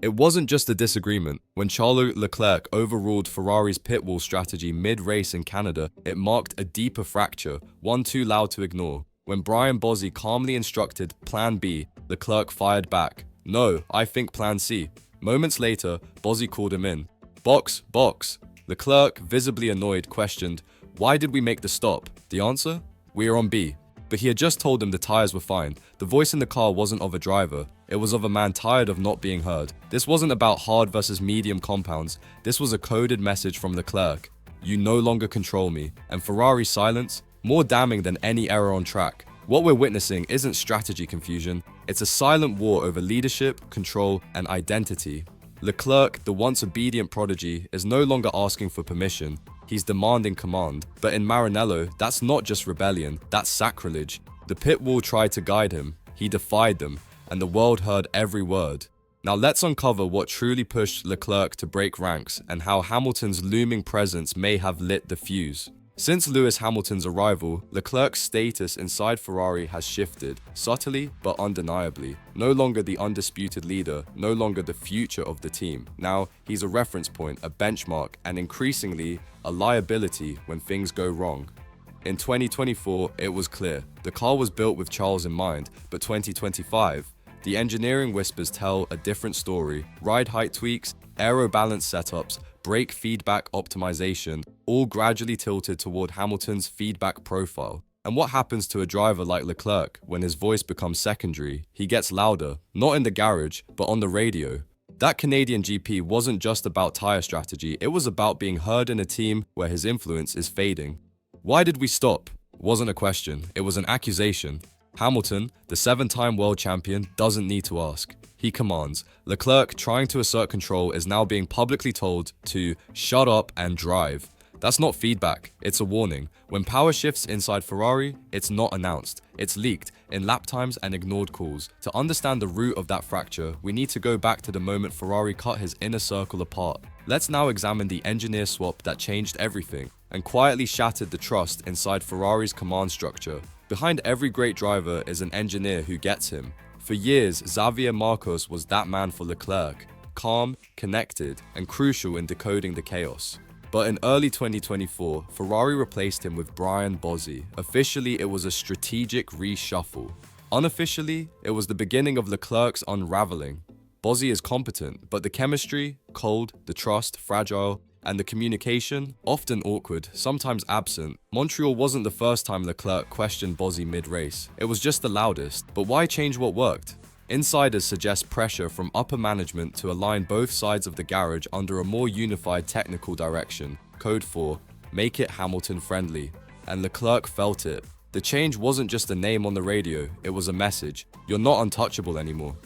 It wasn't just a disagreement. When Charles Leclerc overruled Ferrari's pit wall strategy mid-race in Canada, it marked a deeper fracture, one too loud to ignore. When Bryan Bozzi calmly instructed Plan B, Leclerc fired back. No, I think Plan C. Moments later, Bozzi called him in. Box, box. Leclerc, visibly annoyed, questioned, why did we make the stop? The answer? We are on B. But he had just told him the tires were fine. The voice in the car wasn't of a driver. It was of a man tired of not being heard. This wasn't about hard versus medium compounds. This was a coded message from Leclerc. You no longer control me. And Ferrari's silence? More damning than any error on track. What we're witnessing isn't strategy confusion. It's a silent war over leadership, control, and identity. Leclerc, the once obedient prodigy, is no longer asking for permission. He's demanding command. But in Maranello, that's not just rebellion, that's sacrilege. The pit wall tried to guide him. He defied them, and the world heard every word. Now let's uncover what truly pushed Leclerc to break ranks and how Hamilton's looming presence may have lit the fuse. Since Lewis Hamilton's arrival, Leclerc's status inside Ferrari has shifted, subtly but undeniably. No longer the undisputed leader, no longer the future of the team. Now, he's a reference point, a benchmark, and increasingly, a liability when things go wrong. In 2024, it was clear. The car was built with Charles in mind, but 2025, the engineering whispers tell a different story. Ride height tweaks, aero balance setups, brake feedback optimization, all gradually tilted toward Hamilton's feedback profile. And what happens to a driver like Leclerc when his voice becomes secondary? He gets louder, not in the garage, but on the radio. That Canadian GP wasn't just about tire strategy, it was about being heard in a team where his influence is fading. Why did we stop? It wasn't a question, it was an accusation. Hamilton, the 7-time world champion, doesn't need to ask. He commands. Leclerc, trying to assert control, is now being publicly told to shut up and drive. That's not feedback, it's a warning. When power shifts inside Ferrari, it's not announced. It's leaked in lap times and ignored calls. To understand the root of that fracture, we need to go back to the moment Ferrari cut his inner circle apart. Let's now examine the engineer swap that changed everything and quietly shattered the trust inside Ferrari's command structure. Behind every great driver is an engineer who gets him. For years, Xavier Marcos was that man for Leclerc, calm, connected, and crucial in decoding the chaos. But in early 2024, Ferrari replaced him with Bryan Bozzi. Officially, it was a strategic reshuffle. Unofficially, it was the beginning of Leclerc's unraveling. Bozzi is competent, but the chemistry, cold, the trust, fragile, and the communication, often awkward, sometimes absent. Montreal wasn't the first time Leclerc questioned Bozzi mid-race. It was just the loudest. But why change what worked? Insiders suggest pressure from upper management to align both sides of the garage under a more unified technical direction. Code 4, make it Hamilton friendly. And Leclerc felt it. The change wasn't just a name on the radio, it was a message. You're not untouchable anymore.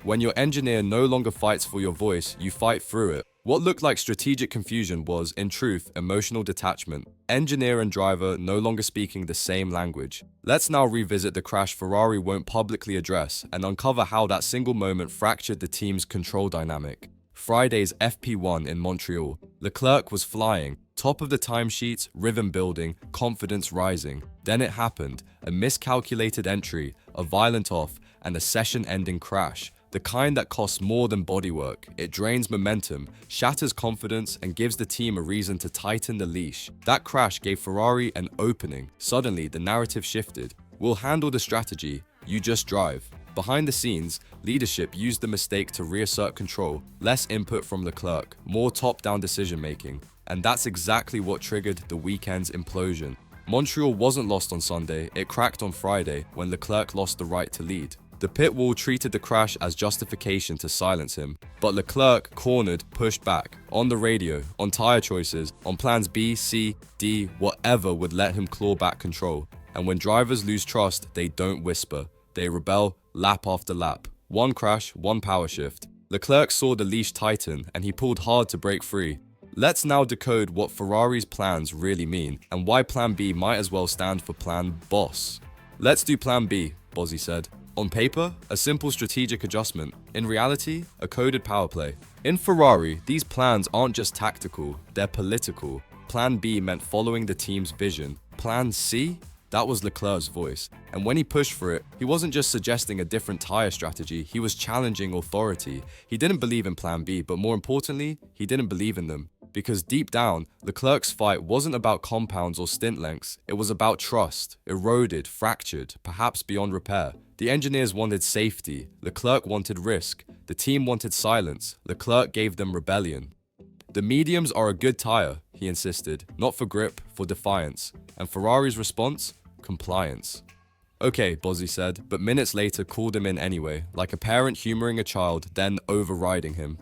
When your engineer no longer fights for your voice, you fight through it. What looked like strategic confusion was, in truth, emotional detachment. Engineer and driver no longer speaking the same language. Let's now revisit the crash Ferrari won't publicly address and uncover how that single moment fractured the team's control dynamic. Friday's FP1 in Montreal. Leclerc was flying, top of the timesheets, rhythm building, confidence rising. Then it happened, a miscalculated entry, a violent off, and a session-ending crash. The kind that costs more than bodywork. It drains momentum, shatters confidence, and gives the team a reason to tighten the leash. That crash gave Ferrari an opening. Suddenly, the narrative shifted. We'll handle the strategy, you just drive. Behind the scenes, leadership used the mistake to reassert control. Less input from Leclerc, more top-down decision-making. And that's exactly what triggered the weekend's implosion. Montreal wasn't lost on Sunday, it cracked on Friday when Leclerc lost the right to lead. The pit wall treated the crash as justification to silence him, but Leclerc, cornered, pushed back, on the radio, on tyre choices, on plans B, C, D, whatever would let him claw back control. And when drivers lose trust, they don't whisper. They rebel, lap after lap. One crash, one power shift. Leclerc saw the leash tighten, and he pulled hard to break free. Let's now decode what Ferrari's plans really mean, and why Plan B might as well stand for Plan Boss. Let's do Plan B, Bozzi said. On paper, a simple strategic adjustment. In reality, a coded power play. In Ferrari, these plans aren't just tactical, they're political. Plan B meant following the team's vision. Plan C? That was Leclerc's voice. And when he pushed for it, he wasn't just suggesting a different tire strategy, he was challenging authority. He didn't believe in Plan B, but more importantly, he didn't believe in them. Because deep down, Leclerc's fight wasn't about compounds or stint lengths, it was about trust, eroded, fractured, perhaps beyond repair. The engineers wanted safety, Leclerc wanted risk. The team wanted silence, Leclerc gave them rebellion. The mediums are a good tire, he insisted, not for grip, for defiance. And Ferrari's response? Compliance. Okay, Bozzi said, but minutes later called him in anyway, like a parent humoring a child, then overriding him.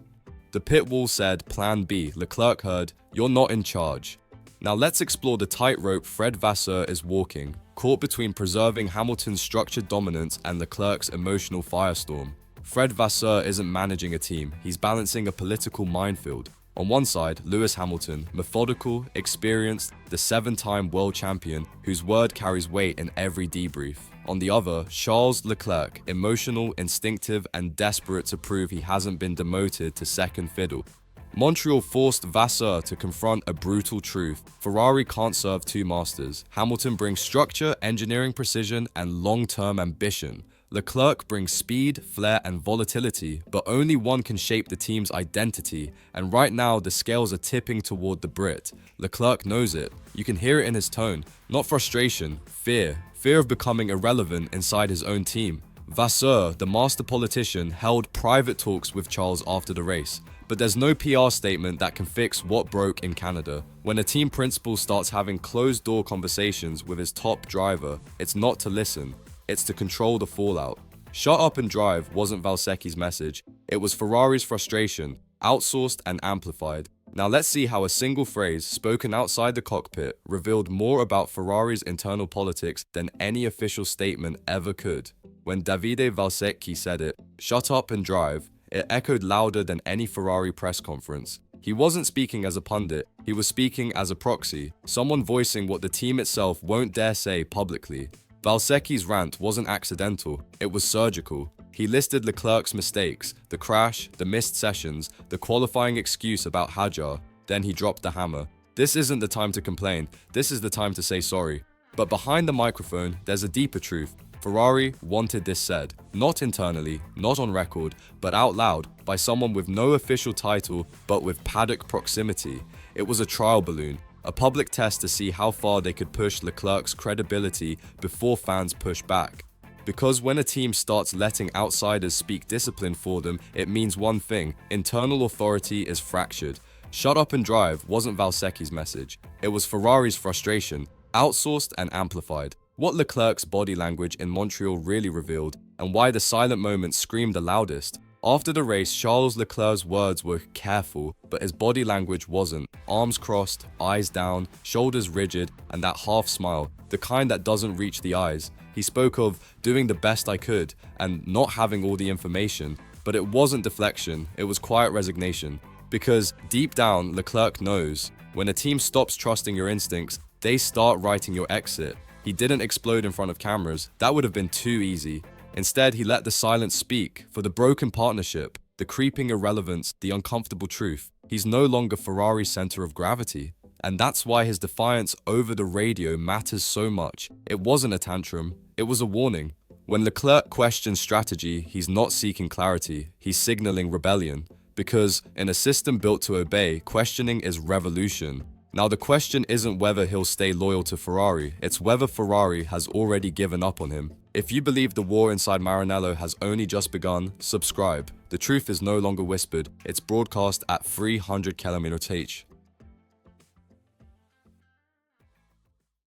The pit wall said, Plan B. Leclerc heard, you're not in charge. Now let's explore the tightrope Fred Vasseur is walking, caught between preserving Hamilton's structured dominance and Leclerc's emotional firestorm. Fred Vasseur isn't managing a team, he's balancing a political minefield. On one side, Lewis Hamilton, methodical, experienced, the 7-time world champion whose word carries weight in every debrief. On the other, Charles Leclerc, emotional, instinctive, and desperate to prove he hasn't been demoted to second fiddle. Montreal forced Vasseur to confront a brutal truth. Ferrari can't serve two masters. Hamilton brings structure, engineering precision, and long-term ambition. Leclerc brings speed, flair, and volatility, but only one can shape the team's identity, and right now the scales are tipping toward the Brit. Leclerc knows it. You can hear it in his tone. Not frustration, fear. Fear of becoming irrelevant inside his own team. Vasseur, the master politician, held private talks with Charles after the race. But there's no PR statement that can fix what broke in Canada. When a team principal starts having closed-door conversations with his top driver, it's not to listen. It's to control the fallout. Shut up and drive wasn't Valsecchi's message. It was Ferrari's frustration, outsourced and amplified. Now let's see how a single phrase spoken outside the cockpit revealed more about Ferrari's internal politics than any official statement ever could. When Davide Valsecchi said it, shut up and drive, it echoed louder than any Ferrari press conference. He wasn't speaking as a pundit, he was speaking as a proxy, someone voicing what the team itself won't dare say publicly. Valsecchi's rant wasn't accidental, it was surgical. He listed Leclerc's mistakes, the crash, the missed sessions, the qualifying excuse about Hadjar. Then he dropped the hammer. This isn't the time to complain, this is the time to say sorry. But behind the microphone, there's a deeper truth. Ferrari wanted this said, not internally, not on record, but out loud by someone with no official title, but with paddock proximity. It was a trial balloon. A public test to see how far they could push Leclerc's credibility before fans push back. Because when a team starts letting outsiders speak discipline for them, it means one thing: internal authority is fractured. Shut up and drive wasn't Valsecchi's message. It was Ferrari's frustration, outsourced and amplified. What Leclerc's body language in Montreal really revealed, and why the silent moments screamed the loudest. After the race, Charles Leclerc's words were careful, but his body language wasn't. Arms crossed, eyes down, shoulders rigid, and that half smile, the kind that doesn't reach the eyes. He spoke of doing the best I could and not having all the information, but it wasn't deflection, it was quiet resignation. Because deep down, Leclerc knows, when a team stops trusting your instincts, they start writing your exit. He didn't explode in front of cameras, that would have been too easy. Instead, he let the silence speak for the broken partnership, the creeping irrelevance, the uncomfortable truth. He's no longer Ferrari's center of gravity. And that's why his defiance over the radio matters so much. It wasn't a tantrum, it was a warning. When Leclerc questions strategy, he's not seeking clarity, he's signaling rebellion. Because in a system built to obey, questioning is revolution. Now the question isn't whether he'll stay loyal to Ferrari, it's whether Ferrari has already given up on him. If you believe the war inside Maranello has only just begun, subscribe. The truth is no longer whispered, it's broadcast at 300 km/h.